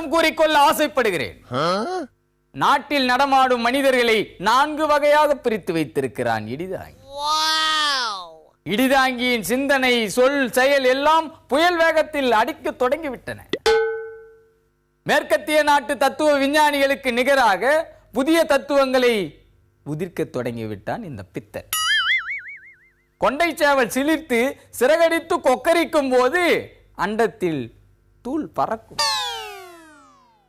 விளக்கம் கூறிக்கொள்ள ஆசைப்படுகிறேன். நாட்டில் நடமாடும் மனிதர்களை 4 வகையாக பிரித்து வைத்திருக்கிறான் இடிதாங்கி. இடிதாங்கியின் சிந்தனை, சொல், செயல் எல்லாம் புயல் வேகத்தில் அடிக்க தொடங்கிவிட்டன. மேற்கத்திய நாட்டு தத்துவ விஞ்ஞானிகளுக்கு நிகராக புதிய தத்துவங்களை உதிர்க்க தொடங்கிவிட்டான் இந்த பித்தன். கொண்டை சேவல் சிலிர்த்து சிறகடித்து கொக்கரிக்கும் போது அண்டத்தில் தூள் பறக்கும்.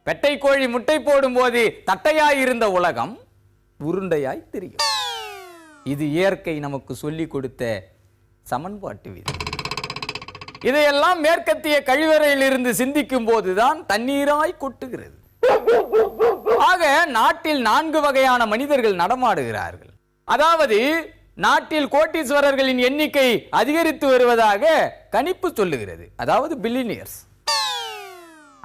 பெட்டை கோழி முட்டை போடும் போது தட்டையாய் இருந்த உலகம் உருண்டையாய் தெரியும். இது இயற்கை நமக்கு சொல்லிக் கொடுத்த சமன்பாட்டு விதி. இதையெல்லாம் மேற்கத்திய கழிவறையில் இருந்து சிந்திக்கும் போதுதான் தண்ணீராய் கொட்டுகிறது. ஆக நாட்டில் 4 வகையான மனிதர்கள் நடமாடுகிறார்கள். அதாவது நாட்டில் கோட்டீஸ்வரர்களின் எண்ணிக்கை அதிகரித்து வருவதாக கணிப்பு சொல்லுகிறது. அதாவது பில்லியனியர்ஸ்.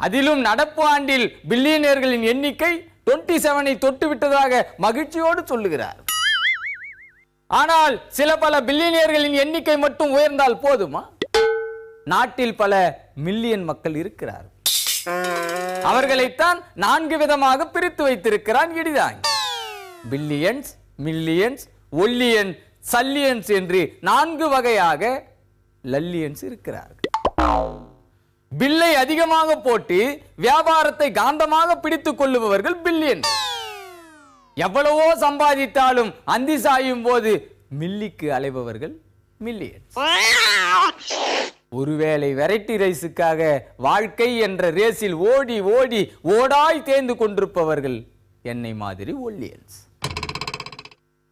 அதிலும் நடப்பு ஆண்டில் பில்லியனியர்களின் எண்ணிக்கை 27ஐ தொட்டு விட்டதாக மகிழ்ச்சியோடு சொல்லுகிறார். ஆனால் சில பல பில்லியனியர்களின் எண்ணிக்கை மட்டும் உயர்ந்தால் போதுமா? நாட்டில் பல மில்லியன் மக்கள் இருக்கிறார். அவர்களைத்தான் 4 விதமாக பிரித்து வைத்திருக்கிறான் இடிதாங்கி. பில்லியன்ஸ், மில்லியன்ஸ், ஒல்லியன்ஸ், சல்லியன்ஸ் என்று 4 வகையாக லல்லியன்ஸ் இருக்கிறார்கள். பில்லை அதிகமாக போட்டு வியாபாரத்தை காந்தமாக பிடித்துக் கொள்ளுபவர்கள் பில்லியன். எவ்வளவோ சம்பாதித்தாலும் அந்தி சாயும் போது மில்லிக்கு அலைபவர்கள் மில்லியன். ஒருவேளை வெரைட்டி ரைஸுக்காக வாழ்க்கை என்ற ரேஸில் ஓடி ஓடி ஓடாய் தேர்ந்து கொண்டிருப்பவர்கள் என்னை மாதிரி ஒல்லியன்ஸ்.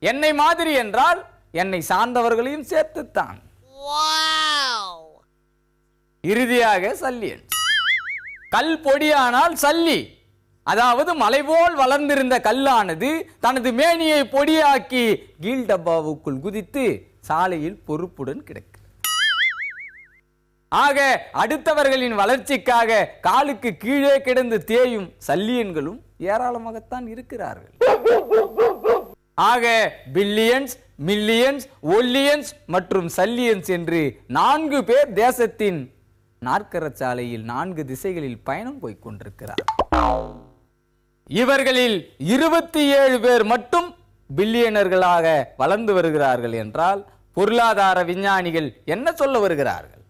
என்னை மாதிரி என்றால் என்னை சார்ந்தவர்களையும் சேர்த்துத்தான். இறுதியாக சல்லியன்ஸ். கல் பொடியானால் சல்லி. அதாவது மலை போல் வளர்ந்திருந்த கல்லானது தனது மேனியை பொடியாக்கி கீழ் டப்பாவுக்குள் குதித்து சாலையில் பொறுப்புடன் கிடக்கு. ஆக அடுத்தவர்களின் வளர்ச்சிக்காக காலுக்கு கீழே கிடந்து தேயும் சல்லியன்களும் ஏராளமாகத்தான் இருக்கிறார்கள். ஆக பில்லியன்ஸ், மில்லியன்ஸ், ஒல்லியன்ஸ் மற்றும் சல்லியன்ஸ் என்று 4 பேர் தேசத்தின் நாற்கரச்சாலையில் 4 திசைகளில் பயணம் போய்க் கொண்டிருக்கிறார். இவர்களில் 27 பேர் மட்டும் பில்லியனர்களாக வளர்ந்து வருகிறார்கள் என்றால் பொருளாதார விஞ்ஞானிகள் என்ன சொல்ல வருகிறார்கள்?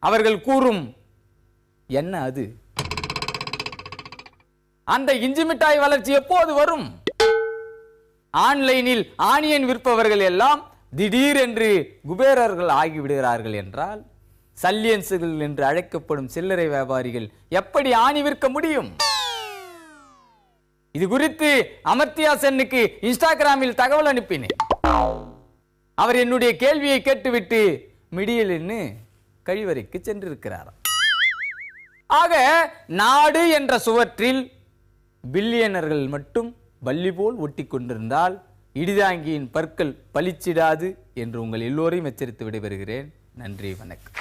அவர்கள் கூறும் என்ன அது? அந்த இஞ்சி மிட்டாய் வளர்ச்சி எப்போது வரும்? ஆன்லைனில் ஆனியன் விற்பவர்கள் எல்லாம் திடீரென்று குபேரர்கள் ஆகிவிடுகிறார்கள் என்றால் சல்லியன்ஸுகள் என்று அழைக்கப்படும் சில்லறை வியாபாரிகள் எப்படி ஆணி விற்க முடியும்? இது குறித்து அமர்த்தியா சென்னுக்கு இன்ஸ்டாகிராமில் தகவல் அனுப்பினேன். அவர் என்னுடைய கேள்வியை கேட்டுவிட்டு மிடியல் கழிவறைக்கு சென்றிருக்கிறார். ஆக நாடு என்ற சுவற்றில் பில்லியனர்கள் மட்டும் பல்லி போல் ஒட்டி கொண்டிருந்தால் இடிதாங்கியின் பற்கள் பலிச்சிடாது என்று உங்கள் எல்லோரையும் எச்சரித்து விடைபெறுகிறேன். நன்றி, வணக்கம்.